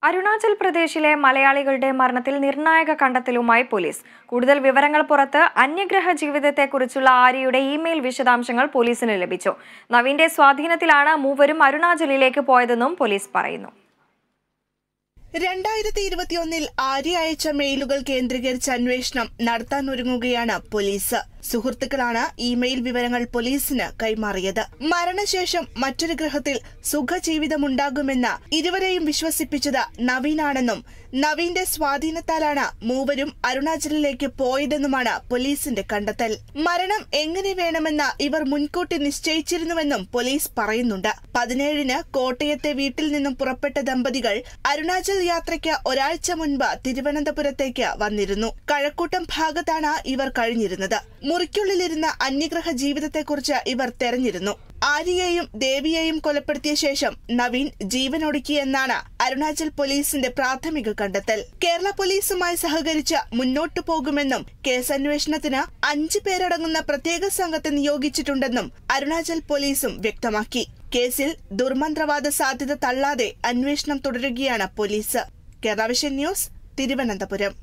അരുണാചൽ പ്രദേശിലെ മലയാളികളുടെ മരണത്തിൽ നിർണായക കണ്ടെത്തലുമായി പോലീസ്. കൂടുതൽ വിവരങ്ങൾ പുറത്ത്. അന്യഗ്രഹ ജീവിതത്തെക്കുറിച്ചുള്ള ആര്യയുടെ ഇമെയിൽ വിശദാംശങ്ങൾ പോലീസിന് ലഭിച്ചു. നവീന്റെ സ്വാധീനത്തിലാണ് മൂവരും അരുണാചലിലേക്ക് പോയതെന്നും പോലീസ് പറയുന്നു. 2021 ആര്യ അയച്ച മെയിലുകൾ കേന്ദ്രീകരിച്ച് അന്വേഷണം നടത്താനൊരുങ്ങുകയാണ് പോലീസ്. സുഹൃത്തുക്കളാണ് ഇമെയിൽ വിവരങ്ങൾ പോലീസിന് കൈമാറിയത്. മരണശേഷം മറ്റൊരു ഗ്രഹത്തിൽ സുഖജീവിതമുണ്ടാകുമെന്ന് ഇരുവരെയും വിശ്വസിപ്പിച്ചത് നവീനാണെന്നും നവീന്റെ സ്വാധീനത്താലാണ് മൂവരും അരുണാചലിലേക്ക് പോയതെന്നുമാണ് പോലീസിന്റെ കണ്ടെത്തൽ. മരണം എങ്ങനെ വേണമെന്ന് ഇവർ മുൻകൂട്ടി നിശ്ചയിച്ചിരുന്നുവെന്നും പോലീസ് പറയുന്നുണ്ട്. 17-ന് കോട്ടയത്തെ വീട്ടിൽ നിന്നും പുറപ്പെട്ട ദമ്പതികൾ അരുണാചൽ യാത്രയ്ക്ക് ഒരാഴ്ച മുൻപ് തിരുവനന്തപുരത്തേക്ക് വന്നിരുന്നു. കഴക്കൂട്ടം ഭാഗത്താണ് ഇവർ കഴിഞ്ഞിരുന്നത്. മുറിക്കുള്ളിലിരുന്ന അന്യഗ്രഹ ജീവിതത്തെക്കുറിച്ച് ഇവർ തെരഞ്ഞിരുന്നു. ആര്യയെയും ദേവിയെയും കൊലപ്പെടുത്തിയ ശേഷം നവീൻ ജീവനൊടുക്കിയെന്നാണ് അരുണാചൽ പോലീസിന്റെ പ്രാഥമിക കണ്ടെത്തൽ. കേരള പോലീസുമായി സഹകരിച്ച് മുന്നോട്ടു പോകുമെന്നും കേസന്വേഷണത്തിന് 5 പേരടങ്ങുന്ന പ്രത്യേക സംഘത്തെ നിയോഗിച്ചിട്ടുണ്ടെന്നും അരുണാചൽ പോലീസും വ്യക്തമാക്കി. കേസിൽ ദുർമന്ത്രവാദ സാധ്യത തള്ളാതെ അന്വേഷണം തുടരുകയാണ് police. Kerala vision news, Thiruvananthapuram.